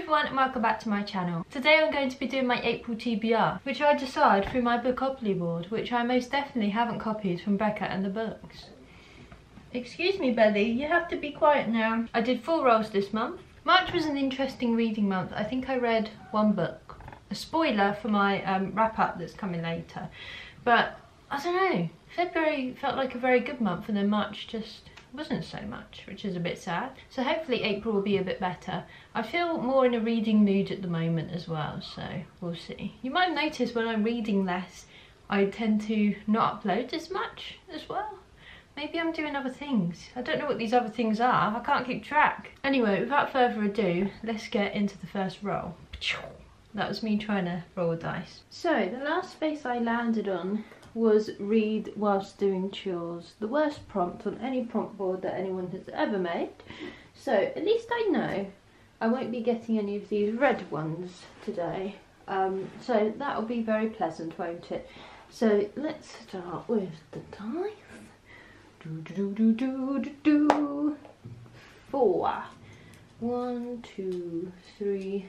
everyone and welcome back to my channel. Today I'm going to be doing my April TBR, which I decide through my bookopoly board, which I most definitely haven't copied from Becca and the books. Excuse me, Belly, you have to be quiet now. I did 4 rolls this month. March was an interesting reading month. I think I read 1 book. A spoiler for my wrap up that's coming later. But I don't know, February felt like a very good month and then March just wasn't so much, which is a bit sad. So hopefully April will be a bit better. I feel more in a reading mood at the moment as well, so we'll see. You might have noticed when I'm reading less, I tend to not upload as much as well. Maybe I'm doing other things. I don't know what these other things are. I can't keep track. Anyway, without further ado, let's get into the first roll. That was me trying to roll dice. So the last space I landed on was read whilst doing chores. The worst prompt on any prompt board that anyone has ever made. So at least I know I won't be getting any of these red ones today. So that'll be very pleasant, won't it? So let's start with the dice. 4. 1, 2, 3,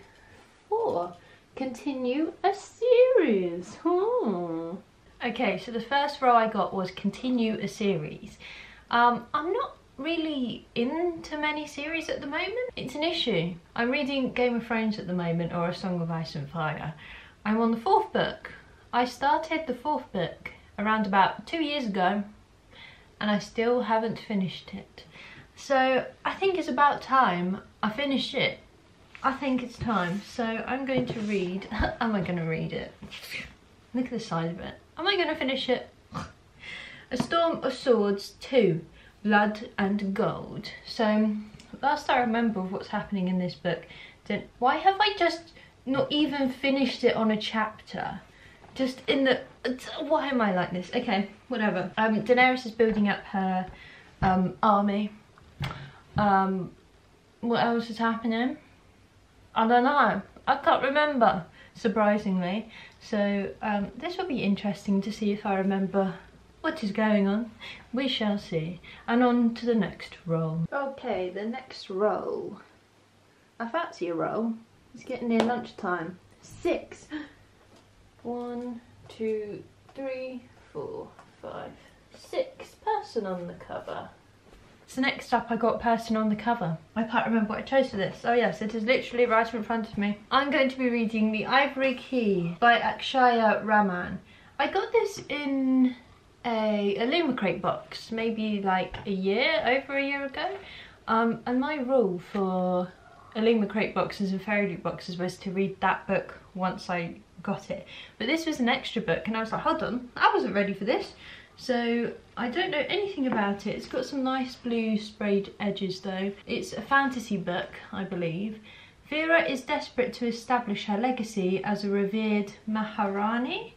4. Continue a series. Okay, so the first row I got was continue a series. I'm not really into many series at the moment. It's an issue. I'm reading Game of Thrones at the moment, or A Song of Ice and Fire. I'm on the 4th book. I started the 4th book around about 2 years ago and I still haven't finished it. So I think it's about time I finish it. I think it's time. So I'm going to read, am I going to read it? Look at the side of it. Am I going to finish it? A Storm of Swords 2, Blood and Gold. So, last I remember of what's happening in this book, why have I just not even finished it on a chapter? Just in the, why am I like this? Okay, whatever. Daenerys is building up her army. What else is happening? I don't know. I can't remember, surprisingly. So this will be interesting to see if I remember what is going on. We shall see. And on to the next roll. Okay, the next roll. I fancy a roll. It's getting near lunchtime. 6. 1, 2, 3, 4, 5, 6. Person on the cover. So next up I got Person on the Cover. I can't remember what I chose for this. Oh yes, it is literally right in front of me. I'm going to be reading The Ivory Key by Akshaya Raman. I got this in a Illumicrate box, maybe like over a year ago. And my rule for Illumicrate boxes and Fairy boxes was to read that book once I got it. But this was an extra book and I was like, hold on, I wasn't ready for this. So I don't know anything about it. It's got some nice blue sprayed edges though. It's a fantasy book, I believe. Veera is desperate to establish her legacy as a revered Maharani.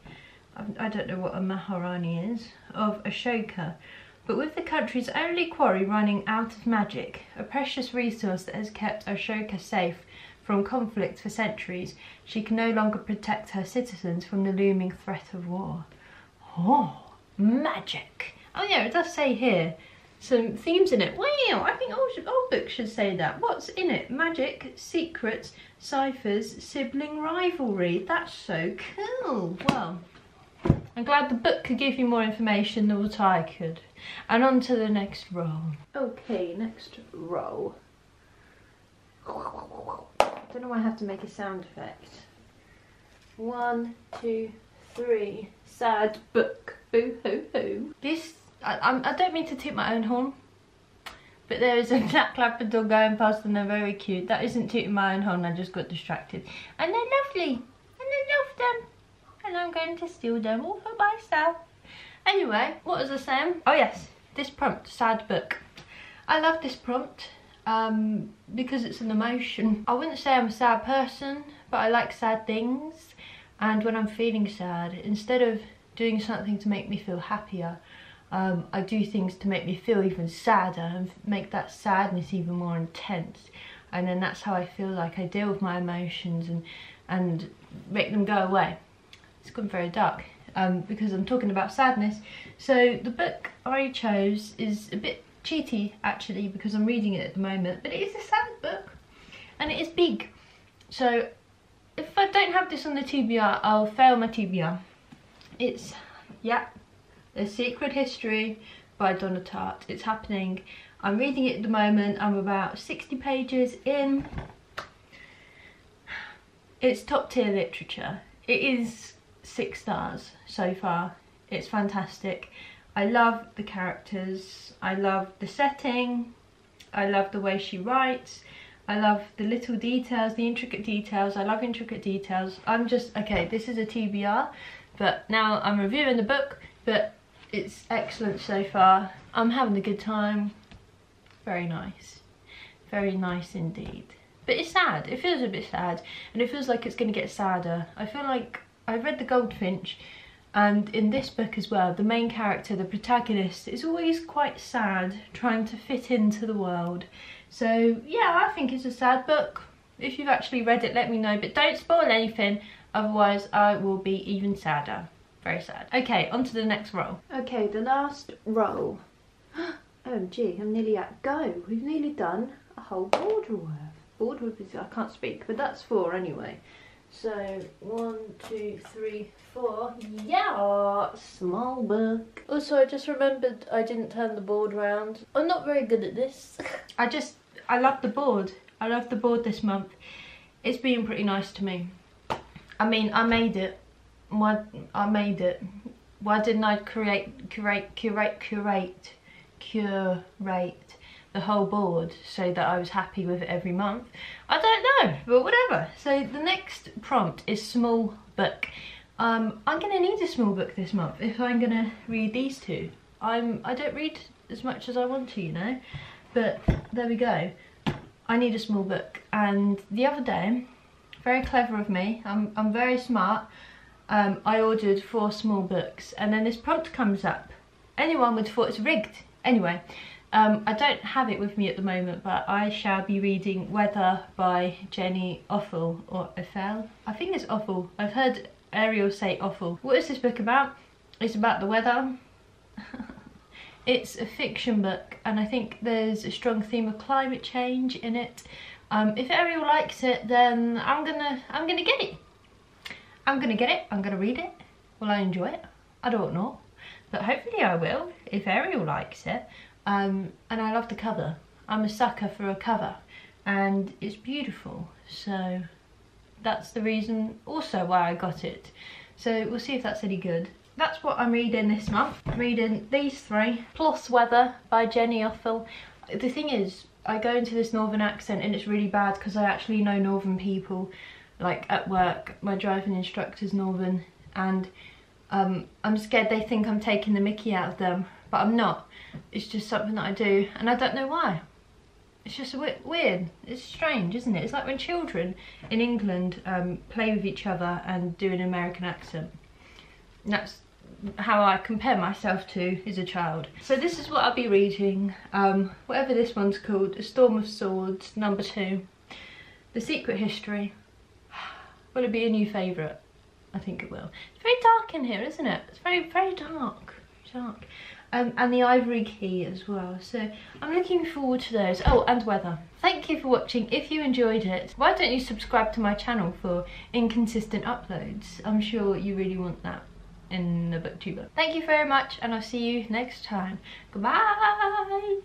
I don't know what a Maharani is, of Ashoka. But with the country's only quarry running out of magic, a precious resource that has kept Ashoka safe from conflict for centuries, she can no longer protect her citizens from the looming threat of war. Oh! Magic. Oh yeah, it does say here some themes in it. Wow, I think all books should say that. What's in it? Magic, secrets, ciphers, sibling rivalry. That's so cool. Well, I'm glad the book could give you more information than what I could. And on to the next roll. Okay, next roll. I don't know why I have to make a sound effect. 1, 2, 3. Sad book. Boo hoo hoo. This, I don't mean to toot my own horn, but there is a black Labrador going past and they're very cute. That isn't tooting my own horn, I just got distracted. And they're lovely, and I love them. And I'm going to steal them all for myself. Anyway, what was I saying? Oh yes, this prompt, sad book. I love this prompt because it's an emotion. I wouldn't say I'm a sad person, but I like sad things. And when I'm feeling sad, instead of doing something to make me feel happier, I do things to make me feel even sadder and make that sadness even more intense. And then that's how I feel like I deal with my emotions and make them go away. It's gone very dark because I'm talking about sadness. So the book I chose is a bit cheaty actually because I'm reading it at the moment, but it is a sad book and it is big. So if I don't have this on the TBR, I'll fail my TBR. It's, yeah, The Secret History by Donna Tartt. It's happening. I'm reading it at the moment. I'm about 60 pages in. It's top tier literature. It is 6 stars so far. It's fantastic. I love the characters. I love the setting. I love the way she writes. I love the little details, the intricate details. I love intricate details. I'm just, okay, this is a TBR, but now I'm reviewing the book, but it's excellent so far. I'm having a good time. Very nice. Very nice indeed. But it's sad. It feels a bit sad, and it feels like it's going to get sadder. I feel like I've read The Goldfinch, and in this book as well, the main character, the protagonist, is always quite sad, trying to fit into the world. So yeah, I think it's a sad book. If you've actually read it, let me know, but don't spoil anything, otherwise I will be even sadder. Very sad. Okay, on to the next roll. Okay, the last roll. OMG, I'm nearly at go. We've nearly done a whole border worth. Border worth is, I can't speak, but that's 4 anyway. So 1, 2, 3, 4. Yeah, small book. Also, I just remembered I didn't turn the board round. I'm not very good at this. I love the board. I love the board this month. It's been pretty nice to me. I mean, I made it. I made it. Why didn't I curate the whole board so that I was happy with it every month? I don't know, but whatever. So the next prompt is small book. I'm gonna need a small book this month if I'm gonna read these two. I don't read as much as I want to, you know, but there we go. I need a small book. And the other day, very clever of me, I'm very smart, I ordered 4 small books, and then this prompt comes up. Anyone would have thought it's rigged. Anyway, I don't have it with me at the moment, but I shall be reading Weather by Jenny Offel, or Offel. I think it's Offel. I've heard Ariel say Offel. What is this book about? It's about the weather. It's a fiction book, and I think there's a strong theme of climate change in it. If Ariel likes it, then I'm gonna get it. I'm gonna read it. Will I enjoy it? I don't know, but hopefully I will if Ariel likes it. And I love the cover. I'm a sucker for a cover, and it's beautiful. So that's the reason also why I got it. So we'll see if that's any good. That's what I'm reading this month. I'm reading these 3, plus Weather by Jenny Offel. The thing is, I go into this northern accent and it's really bad because I actually know northern people, like at work. My driving instructor's northern, and I'm scared they think I'm taking the mickey out of them, but I'm not. It's just something that I do, and I don't know why. It's just a bit weird. It's strange, isn't it? It's like when children in England play with each other and do an American accent. And that's how I compare myself to as a child. So this is what I'll be reading. Whatever this one's called, A Storm of Swords, number 2. The Secret History. Will it be a new favourite? I think it will. It's very dark in here, isn't it? It's very, very dark. Dark. And the Ivory Key as well. So I'm looking forward to those. Oh, and Weather. Thank you for watching. If you enjoyed it, why don't you subscribe to my channel for inconsistent uploads? I'm sure you really want that in the booktuber. Thank you very much, and I'll see you next time. Goodbye.